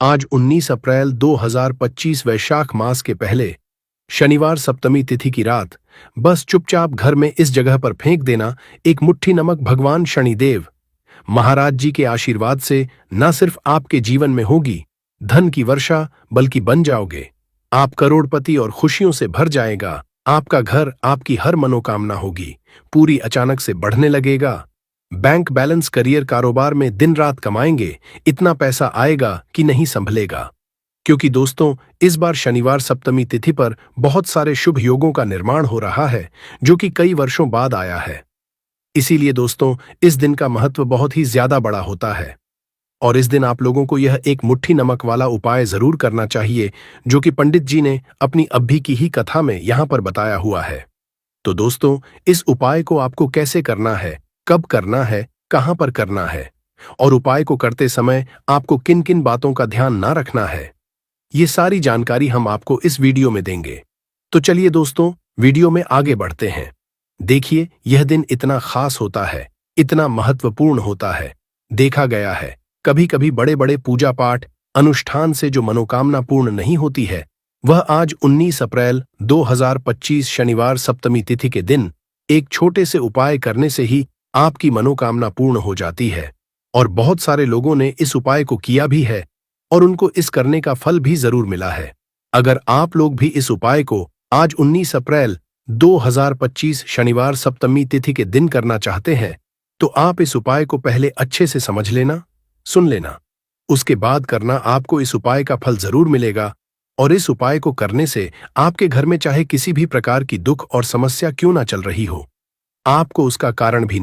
आज 19 अप्रैल 2025 वैशाख मास के पहले शनिवार सप्तमी तिथि की रात बस चुपचाप घर में इस जगह पर फेंक देना एक मुट्ठी नमक भगवान शनिदेव महाराज जी के आशीर्वाद से न सिर्फ आपके जीवन में होगी धन की वर्षा बल्कि बन जाओगे। आप करोड़पति और खुशियों से भर जाएगा। आपका घर आपकी हर मनोकामना होगी पूरी अचानक से बढ़ने लगेगा। बैंक बैलेंस करियर कारोबार में दिन रात कमाएंगे। इतना पैसा आएगा कि नहीं संभलेगा। क्योंकि दोस्तों इस बार शनिवार सप्तमी तिथि पर बहुत सारे शुभ योगों का निर्माण हो रहा है जो कि कई वर्षों बाद आया है। इसीलिए दोस्तों इस दिन का महत्व बहुत ही ज्यादा बड़ा होता है और इस दिन आप लोगों को यह एक मुट्ठी नमक वाला उपाय जरूर करना चाहिए जो कि पंडित जी ने अपनी अभी की ही कथा में यहां पर बताया हुआ है। तो दोस्तों इस उपाय को आपको कैसे करना है, कब करना है, कहां पर करना है और उपाय को करते समय आपको किन किन बातों का ध्यान ना रखना है, ये सारी जानकारी हम आपको इस वीडियो में देंगे। तो चलिए दोस्तों वीडियो में आगे बढ़ते हैं। देखिए यह दिन इतना खास होता है, इतना महत्वपूर्ण होता है। देखा गया है कभी कभी बड़े बड़े पूजा पाठ अनुष्ठान से जो मनोकामना पूर्ण नहीं होती है वह आज 19 अप्रैल 2025 शनिवार सप्तमी तिथि के दिन एक छोटे से उपाय करने से ही आपकी मनोकामना पूर्ण हो जाती है। और बहुत सारे लोगों ने इस उपाय को किया भी है और उनको इस करने का फल भी जरूर मिला है। अगर आप लोग भी इस उपाय को आज 19 अप्रैल 2025 शनिवार सप्तमी तिथि के दिन करना चाहते हैं तो आप इस उपाय को पहले अच्छे से समझ लेना, सुन लेना, उसके बाद करना। आपको इस उपाय का फल जरूर मिलेगा और इस उपाय को करने से आपके घर में चाहे किसी भी प्रकार की दुख और समस्या क्यों ना चल रही हो, आपको उसका कारण भी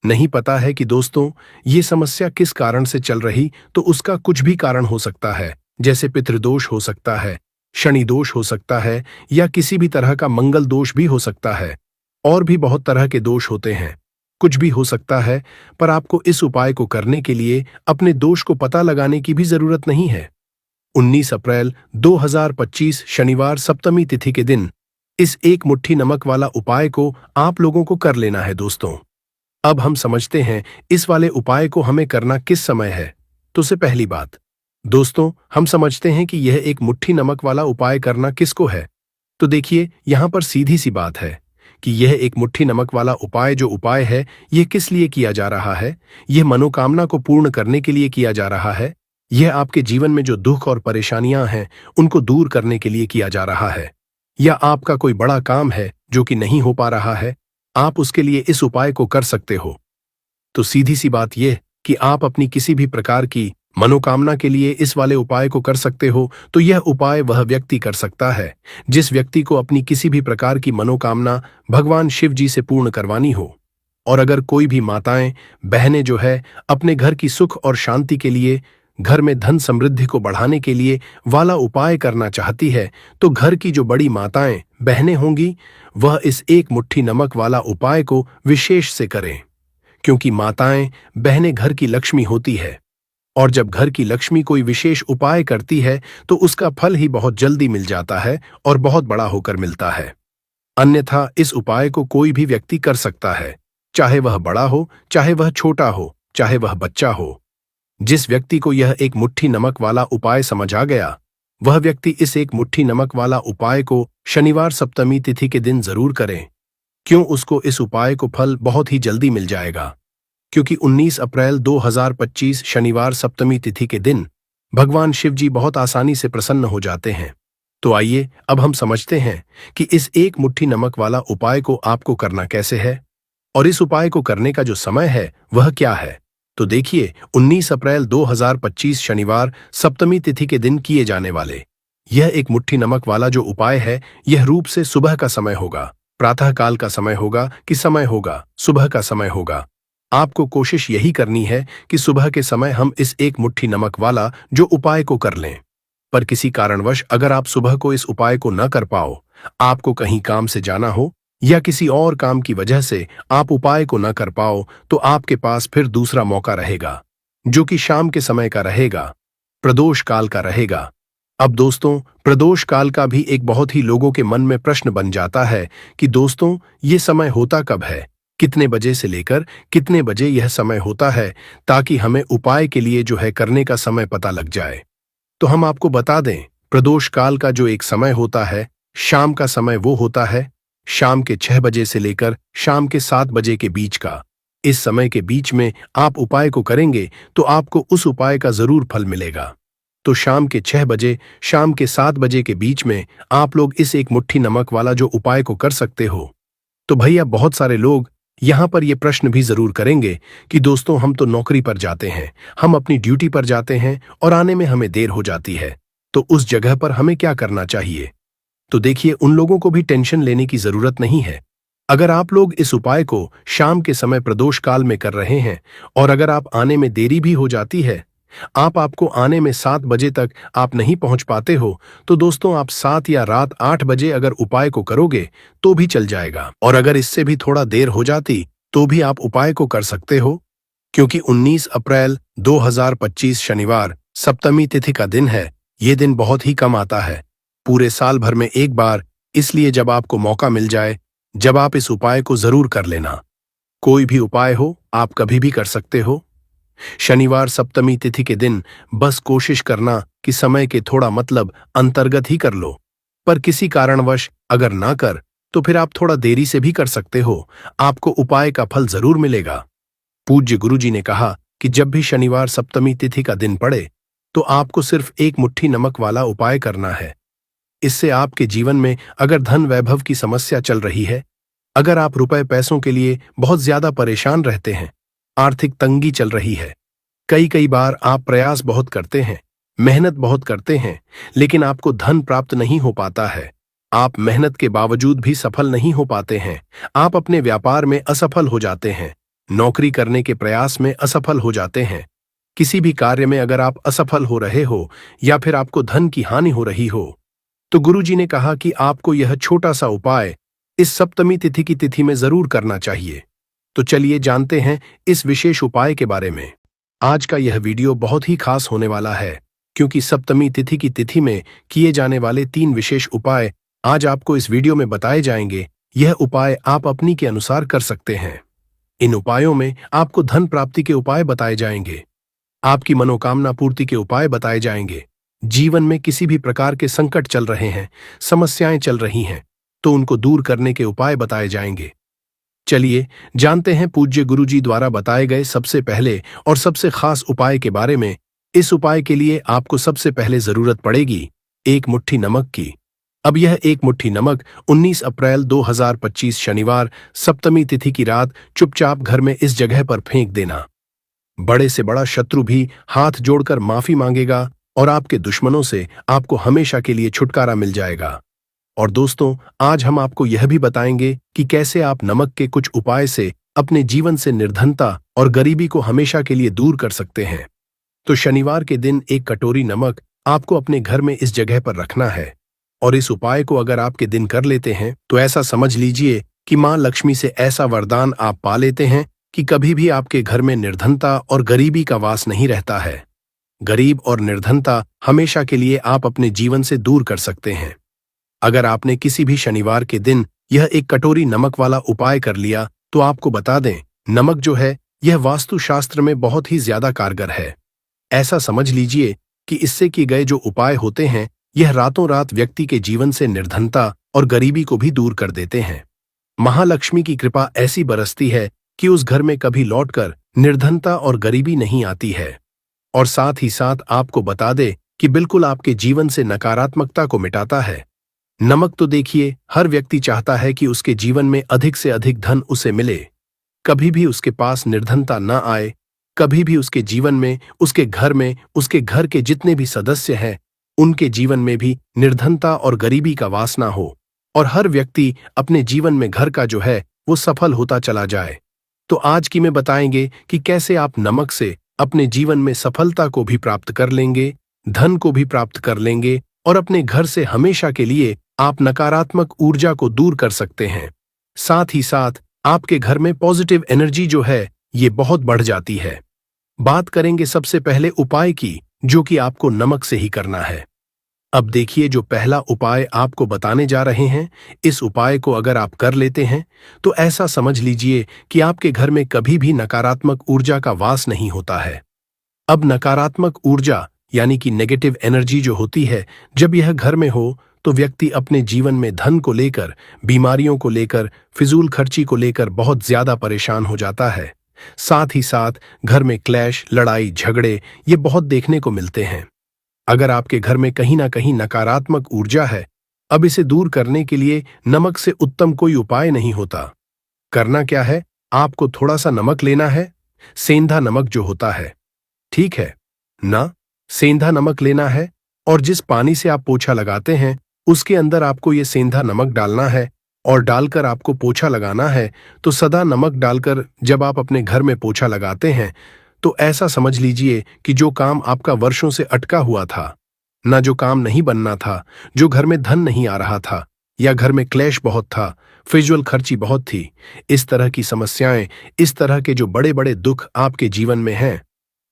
नहीं पता है कि दोस्तों ये समस्या किस कारण से चल रही, तो उसका कुछ भी कारण हो सकता है। जैसे पितृदोष हो सकता है, शनि दोष हो सकता है या किसी भी तरह का मंगल दोष भी हो सकता है और भी बहुत तरह के दोष होते हैं। कुछ भी हो सकता है पर आपको इस उपाय को करने के लिए अपने दोष को पता लगाने की भी जरूरत नहीं है। 19 अप्रैल 2025 शनिवार सप्तमी तिथि के दिन इस एक मुट्ठी नमक वाला उपाय को आप लोगों को कर लेना है। दोस्तों अब हम समझते हैं इस वाले उपाय को हमें करना किस समय है। तो से पहली बात दोस्तों हम समझते हैं कि यह एक मुट्ठी नमक वाला उपाय करना किसको है। तो देखिए यहां पर सीधी सी बात है कि यह एक मुट्ठी नमक वाला उपाय जो उपाय है यह किस लिए किया जा रहा है। यह मनोकामना को पूर्ण करने के लिए किया जा रहा है। यह आपके जीवन में जो दुख और परेशानियां हैं उनको दूर करने के लिए किया जा रहा है। या आपका कोई बड़ा काम है जो कि नहीं हो पा रहा है, आप उसके लिए इस उपाय को कर सकते हो। तो सीधी सी बात यह कि आप अपनी किसी भी प्रकार की मनोकामना के लिए इस वाले उपाय को कर सकते हो। तो यह उपाय वह व्यक्ति कर सकता है जिस व्यक्ति को अपनी किसी भी प्रकार की मनोकामना भगवान शिव जी से पूर्ण करवानी हो। और अगर कोई भी माताएं बहनें जो है अपने घर की सुख और शांति के लिए, घर में धन समृद्धि को बढ़ाने के लिए वाला उपाय करना चाहती है तो घर की जो बड़ी माताएं बहनें होंगी वह इस एक मुट्ठी नमक वाला उपाय को विशेष से करें। क्योंकि माताएं बहनें घर की लक्ष्मी होती है और जब घर की लक्ष्मी कोई विशेष उपाय करती है तो उसका फल ही बहुत जल्दी मिल जाता है और बहुत बड़ा होकर मिलता है। अन्यथा इस उपाय को कोई भी व्यक्ति कर सकता है, चाहे वह बड़ा हो, चाहे वह छोटा हो, चाहे वह बच्चा हो। जिस व्यक्ति को यह एक मुट्ठी नमक वाला उपाय समझ आ गया वह व्यक्ति इस एक मुट्ठी नमक वाला उपाय को शनिवार सप्तमी तिथि के दिन जरूर करें। क्यों, उसको इस उपाय को फल बहुत ही जल्दी मिल जाएगा। क्योंकि 19 अप्रैल 2025 शनिवार सप्तमी तिथि के दिन भगवान शिव जी बहुत आसानी से प्रसन्न हो जाते हैं। तो आइए अब हम समझते हैं कि इस एक मुट्ठी नमक वाला उपाय को आपको करना कैसे है और इस उपाय को करने का जो समय है वह क्या है। तो देखिए 19 अप्रैल 2025 शनिवार सप्तमी तिथि के दिन किए जाने वाले यह एक मुट्ठी नमक वाला जो उपाय है यह रूप से सुबह का समय होगा, प्रातः काल का समय होगा कि समय होगा, सुबह का समय होगा। आपको कोशिश यही करनी है कि सुबह के समय हम इस एक मुट्ठी नमक वाला जो उपाय को कर लें। पर किसी कारणवश अगर आप सुबह को इस उपाय को न कर पाओ, आपको कहीं काम से जाना हो या किसी और काम की वजह से आप उपाय को न कर पाओ तो आपके पास फिर दूसरा मौका रहेगा जो कि शाम के समय का रहेगा, प्रदोष काल का रहेगा। अब दोस्तों प्रदोष काल का भी एक बहुत ही लोगों के मन में प्रश्न बन जाता है कि दोस्तों ये समय होता कब है, कितने बजे से लेकर कितने बजे यह समय होता है, ताकि हमें उपाय के लिए जो है करने का समय पता लग जाए। तो हम आपको बता दें, प्रदोष काल का जो एक समय होता है, शाम का समय वो होता है शाम के 6 बजे से लेकर शाम के 7 बजे के बीच का। इस समय के बीच में आप उपाय को करेंगे तो आपको उस उपाय का जरूर फल मिलेगा। तो शाम के 6 बजे शाम के 7 बजे के बीच में आप लोग इस एक मुट्ठी नमक वाला जो उपाय को कर सकते हो। तो भैया बहुत सारे लोग यहाँ पर ये प्रश्न भी जरूर करेंगे कि दोस्तों हम तो नौकरी पर जाते हैं, हम अपनी ड्यूटी पर जाते हैं और आने में हमें देर हो जाती है, तो उस जगह पर हमें क्या करना चाहिए। तो देखिए, उन लोगों को भी टेंशन लेने की जरूरत नहीं है। अगर आप लोग इस उपाय को शाम के समय प्रदोष काल में कर रहे हैं और अगर आप आने में देरी भी हो जाती है, आपको आने में 7 बजे तक आप नहीं पहुंच पाते हो, तो दोस्तों आप 7 या रात 8 बजे अगर उपाय को करोगे तो भी चल जाएगा। और अगर इससे भी थोड़ा देर हो जाती तो भी आप उपाय को कर सकते हो, क्योंकि 19 अप्रैल 2025 शनिवार सप्तमी तिथि का दिन है। ये दिन बहुत ही कम आता है, पूरे साल भर में एक बार, इसलिए जब आपको मौका मिल जाए, जब आप इस उपाय को जरूर कर लेना। कोई भी उपाय हो, आप कभी भी कर सकते हो। शनिवार सप्तमी तिथि के दिन बस कोशिश करना कि समय के थोड़ा अंतर्गत ही कर लो, पर किसी कारणवश अगर ना कर तो फिर आप थोड़ा देरी से भी कर सकते हो, आपको उपाय का फल जरूर मिलेगा। पूज्य गुरुजी ने कहा कि जब भी शनिवार सप्तमी तिथि का दिन पड़े तो आपको सिर्फ एक मुट्ठी नमक वाला उपाय करना है। इससे आपके जीवन में अगर धन वैभव की समस्या चल रही है, अगर आप रुपए पैसों के लिए बहुत ज्यादा परेशान रहते हैं, आर्थिक तंगी चल रही है, कई बार आप प्रयास बहुत करते हैं, मेहनत बहुत करते हैं, लेकिन आपको धन प्राप्त नहीं हो पाता है, आप मेहनत के बावजूद भी सफल नहीं हो पाते हैं, आप अपने व्यापार में असफल हो जाते हैं, नौकरी करने के प्रयास में असफल हो जाते हैं, किसी भी कार्य में अगर आप असफल हो रहे हो या फिर आपको धन की हानि हो रही हो, तो गुरुजी ने कहा कि आपको यह छोटा सा उपाय इस सप्तमी तिथि की तिथि में जरूर करना चाहिए। तो चलिए जानते हैं इस विशेष उपाय के बारे में। आज का यह वीडियो बहुत ही खास होने वाला है, क्योंकि सप्तमी तिथि की तिथि में किए जाने वाले 3 विशेष उपाय आज आपको इस वीडियो में बताए जाएंगे। यह उपाय आप अपनी के अनुसार कर सकते हैं। इन उपायों में आपको धन प्राप्ति के उपाय बताए जाएंगे, आपकी मनोकामना पूर्ति के उपाय बताए जाएंगे। जीवन में किसी भी प्रकार के संकट चल रहे हैं, समस्याएं चल रही हैं, तो उनको दूर करने के उपाय बताए जाएंगे। चलिए जानते हैं पूज्य गुरुजी द्वारा बताए गए सबसे पहले और सबसे खास उपाय के बारे में। इस उपाय के लिए आपको सबसे पहले जरूरत पड़ेगी एक मुट्ठी नमक की। अब यह एक मुट्ठी नमक 19 अप्रैल 2025 शनिवार सप्तमी तिथि की रात चुपचाप घर में इस जगह पर फेंक देना। बड़े से बड़ा शत्रु भी हाथ जोड़कर माफी मांगेगा और आपके दुश्मनों से आपको हमेशा के लिए छुटकारा मिल जाएगा। और दोस्तों, आज हम आपको यह भी बताएंगे कि कैसे आप नमक के कुछ उपाय से अपने जीवन से निर्धनता और गरीबी को हमेशा के लिए दूर कर सकते हैं। तो शनिवार के दिन एक कटोरी नमक आपको अपने घर में इस जगह पर रखना है, और इस उपाय को अगर आपके दिन कर लेते हैं तो ऐसा समझ लीजिए कि मां लक्ष्मी से ऐसा वरदान आप पा लेते हैं कि कभी भी आपके घर में निर्धनता और गरीबी का वास नहीं रहता है। गरीब और निर्धनता हमेशा के लिए आप अपने जीवन से दूर कर सकते हैं। अगर आपने किसी भी शनिवार के दिन यह एक कटोरी नमक वाला उपाय कर लिया, तो आपको बता दें, नमक जो है यह वास्तुशास्त्र में बहुत ही ज्यादा कारगर है। ऐसा समझ लीजिए कि इससे किए गए जो उपाय होते हैं, यह रातों रात व्यक्ति के जीवन से निर्धनता और गरीबी को भी दूर कर देते हैं। महालक्ष्मी की कृपा ऐसी बरसती है कि उस घर में कभी लौटकर निर्धनता और गरीबी नहीं आती है। और साथ ही साथ आपको बता दे कि बिल्कुल आपके जीवन से नकारात्मकता को मिटाता है। नमक तो देखिए, हर व्यक्ति चाहता है कि उसके जीवन में अधिक से अधिक धन उसे मिले, कभी भी उसके पास निर्धनता न आए, कभी भी उसके जीवन में, उसके घर में, उसके घर के जितने भी सदस्य हैं, उनके जीवन में भी निर्धनता और गरीबी का वास ना हो, और हर व्यक्ति अपने जीवन में घर का जो है वो सफल होता चला जाए। तो आज की में बताएंगे कि कैसे आप नमक से अपने जीवन में सफलता को भी प्राप्त कर लेंगे, धन को भी प्राप्त कर लेंगे, और अपने घर से हमेशा के लिए आप नकारात्मक ऊर्जा को दूर कर सकते हैं। साथ ही साथ आपके घर में पॉजिटिव एनर्जी जो है ये बहुत बढ़ जाती है। बात करेंगे सबसे पहले उपाय की, जो कि आपको नमक से ही करना है। अब देखिए, जो पहला उपाय आपको बताने जा रहे हैं, इस उपाय को अगर आप कर लेते हैं तो ऐसा समझ लीजिए कि आपके घर में कभी भी नकारात्मक ऊर्जा का वास नहीं होता है। अब नकारात्मक ऊर्जा यानी कि नेगेटिव एनर्जी जो होती है, जब यह घर में हो तो व्यक्ति अपने जीवन में धन को लेकर, बीमारियों को लेकर, फिजूल खर्ची को लेकर बहुत ज्यादा परेशान हो जाता है। साथ ही साथ घर में क्लैश, लड़ाई, झगड़े ये बहुत देखने को मिलते हैं। अगर आपके घर में कहीं ना कहीं नकारात्मक ऊर्जा है, अब इसे दूर करने के लिए नमक से उत्तम कोई उपाय नहीं होता। करना क्या है, आपको थोड़ा सा नमक लेना है, सेंधा नमक जो होता है, ठीक है ना, सेंधा नमक लेना है और जिस पानी से आप पोछा लगाते हैं उसके अंदर आपको ये सेंधा नमक डालना है और डालकर आपको पोछा लगाना है। तो सदा नमक डालकर जब आप अपने घर में पोछा लगाते हैं तो ऐसा समझ लीजिए कि जो काम आपका वर्षों से अटका हुआ था, ना जो काम नहीं बनना था, जो घर में धन नहीं आ रहा था, या घर में क्लेश बहुत था, फिजूल खर्ची बहुत थी, इस तरह की समस्याएं, इस तरह के जो बड़े बड़े दुख आपके जीवन में हैं,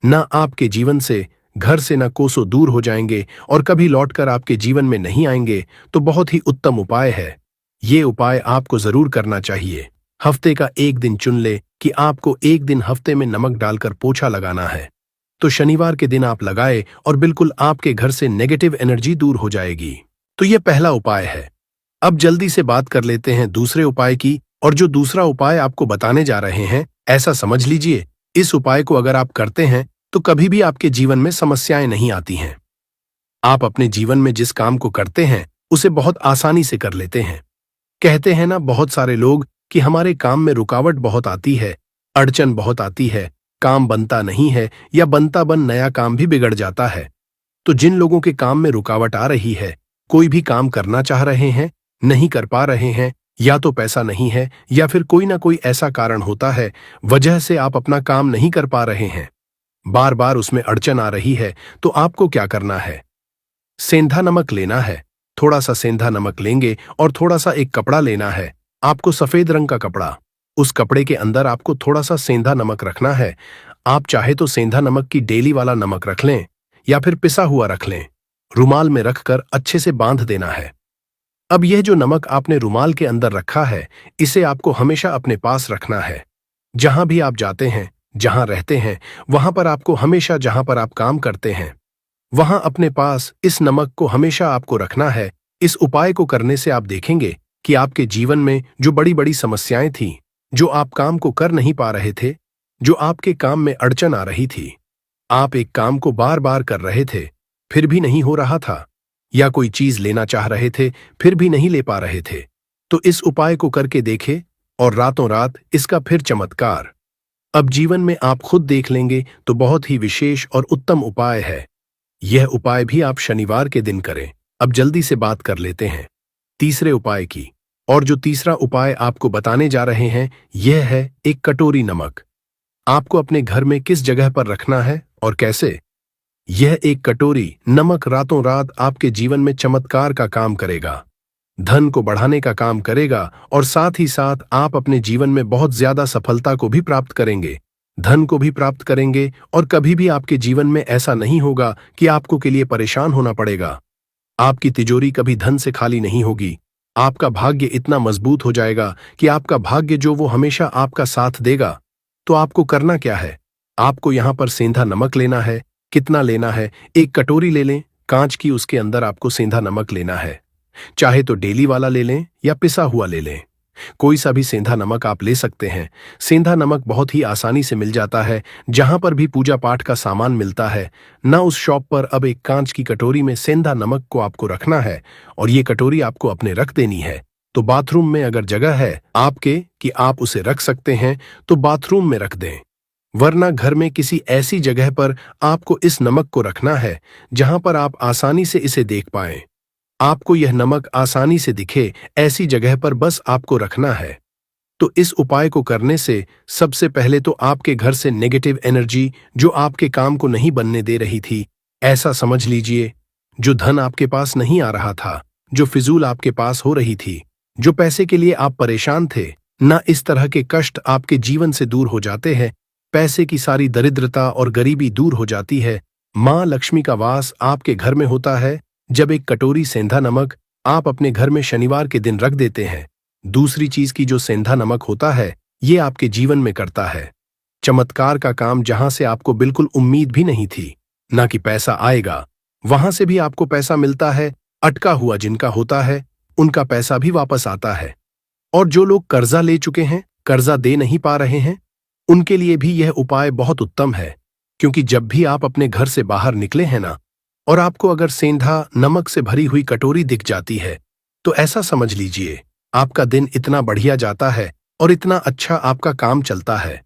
ना आपके जीवन से, घर से ना कोसों दूर हो जाएंगे और कभी लौटकर आपके जीवन में नहीं आएंगे। तो बहुत ही उत्तम उपाय है। ये उपाय आपको जरूर करना चाहिए। हफ्ते का एक दिन चुन ले कि आपको एक दिन हफ्ते में नमक डालकर पोछा लगाना है। तो शनिवार के दिन आप लगाए और बिल्कुल आपके घर से नेगेटिव एनर्जी दूर हो जाएगी। तो ये पहला उपाय है। अब जल्दी से बात कर लेते हैं दूसरे उपाय की। और जो दूसरा उपाय आपको बताने जा रहे हैं, ऐसा समझ लीजिए, इस उपाय को अगर आप करते हैं तो कभी भी आपके जीवन में समस्याएं नहीं आती हैं। आप अपने जीवन में जिस काम को करते हैं उसे बहुत आसानी से कर लेते हैं। कहते हैं ना बहुत सारे लोग कि हमारे काम में रुकावट बहुत आती है, अड़चन बहुत आती है, काम बनता नहीं है या बनता बन नया काम भी बिगड़ जाता है। तो जिन लोगों के काम में रुकावट आ रही है, कोई भी काम करना चाह रहे हैं, नहीं कर पा रहे हैं, या तो पैसा नहीं है या फिर कोई ना कोई ऐसा कारण होता है वजह से आप अपना काम नहीं कर पा रहे हैं, बार बार उसमें अड़चन आ रही है, तो आपको क्या करना है, सेंधा नमक लेना है। थोड़ा सा सेंधा नमक लेंगे और थोड़ा सा एक कपड़ा लेना है, आपको सफेद रंग का कपड़ा। उस कपड़े के अंदर आपको थोड़ा सा सेंधा नमक रखना है। आप चाहे तो सेंधा नमक की डेली वाला नमक रख लें या फिर पिसा हुआ रख लें। रुमाल में रखकर अच्छे से बांध देना है। अब यह जो नमक आपने रुमाल के अंदर रखा है, इसे आपको हमेशा अपने पास रखना है। जहां भी आप जाते हैं, जहां रहते हैं, वहां पर आपको हमेशा, जहां पर आप काम करते हैं, वहां अपने पास इस नमक को हमेशा आपको रखना है। इस उपाय को करने से आप देखेंगे कि आपके जीवन में जो बड़ी बड़ी समस्याएं थीं, जो आप काम को कर नहीं पा रहे थे, जो आपके काम में अड़चन आ रही थी, आप एक काम को बार बार कर रहे थे फिर भी नहीं हो रहा था, या कोई चीज लेना चाह रहे थे फिर भी नहीं ले पा रहे थे, तो इस उपाय को करके देखे और रातों रात इसका फिर चमत्कार अब जीवन में आप खुद देख लेंगे। तो बहुत ही विशेष और उत्तम उपाय है। यह उपाय भी आप शनिवार के दिन करें। अब जल्दी से बात कर लेते हैं तीसरे उपाय की। और जो तीसरा उपाय आपको बताने जा रहे हैं, यह है एक कटोरी नमक। आपको अपने घर में किस जगह पर रखना है और कैसे? यह एक कटोरी नमक रातों रात आपके जीवन में चमत्कार का काम करेगा, धन को बढ़ाने का काम करेगा और साथ ही साथ आप अपने जीवन में बहुत ज्यादा सफलता को भी प्राप्त करेंगे, धन को भी प्राप्त करेंगे और कभी भी आपके जीवन में ऐसा नहीं होगा कि आपको के लिए परेशान होना पड़ेगा। आपकी तिजोरी कभी धन से खाली नहीं होगी। आपका भाग्य इतना मजबूत हो जाएगा कि आपका भाग्य जो वो हमेशा आपका साथ देगा। तो आपको करना क्या है, आपको यहां पर सेंधा नमक लेना है। कितना लेना है? एक कटोरी ले लें कांच की, उसके अंदर आपको सेंधा नमक लेना है। चाहे तो डेली वाला ले लें या पिसा हुआ ले लें, कोई सा भी सेंधा नमक आप ले सकते हैं। सेंधा नमक बहुत ही आसानी से मिल जाता है, जहां पर भी पूजा पाठ का सामान मिलता है ना, उस शॉप पर। अब एक कांच की कटोरी में सेंधा नमक को आपको रखना है और ये कटोरी आपको अपने रख देनी है। तो बाथरूम में अगर जगह है आपके कि आप उसे रख सकते हैं तो बाथरूम में रख दें, वरना घर में किसी ऐसी जगह पर आपको इस नमक को रखना है जहां पर आप आसानी से इसे देख पाएं। आपको यह नमक आसानी से दिखे, ऐसी जगह पर बस आपको रखना है। तो इस उपाय को करने से सबसे पहले तो आपके घर से नेगेटिव एनर्जी जो आपके काम को नहीं बनने दे रही थी, ऐसा समझ लीजिए, जो धन आपके पास नहीं आ रहा था, जो फिजूल आपके पास हो रही थी, जो पैसे के लिए आप परेशान थे ना, इस तरह के कष्ट आपके जीवन से दूर हो जाते हैं। पैसे की सारी दरिद्रता और गरीबी दूर हो जाती है। मां लक्ष्मी का वास आपके घर में होता है जब एक कटोरी सेंधा नमक आप अपने घर में शनिवार के दिन रख देते हैं। दूसरी चीज की जो सेंधा नमक होता है, ये आपके जीवन में करता है चमत्कार का काम, जहां से आपको बिल्कुल उम्मीद भी नहीं थी। ना कि पैसा आएगा। वहां से भी आपको पैसा मिलता है, अटका हुआ जिनका होता है उनका पैसा भी वापस आता है। और जो लोग कर्जा ले चुके हैं, कर्जा दे नहीं पा रहे हैं, उनके लिए भी यह उपाय बहुत उत्तम है। क्योंकि जब भी आप अपने घर से बाहर निकले हैं ना, और आपको अगर सेंधा नमक से भरी हुई कटोरी दिख जाती है, तो ऐसा समझ लीजिए आपका दिन इतना बढ़िया जाता है और इतना अच्छा आपका काम चलता है।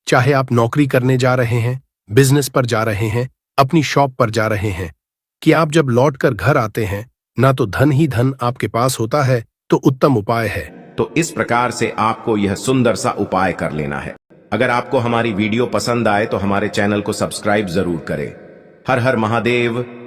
चाहे आप नौकरी करने जा रहे हैं, बिजनेस पर जा रहे हैं, अपनी शॉप पर जा रहे हैं, कि आप जब लौट कर घर आते हैं ना तो धन ही धन आपके पास होता है, तो उत्तम उपाय है। तो इस प्रकार से आपको यह सुंदर सा उपाय कर लेना है। अगर आपको हमारी वीडियो पसंद आए तो हमारे चैनल को सब्सक्राइब जरूर करें। हर हर महादेव।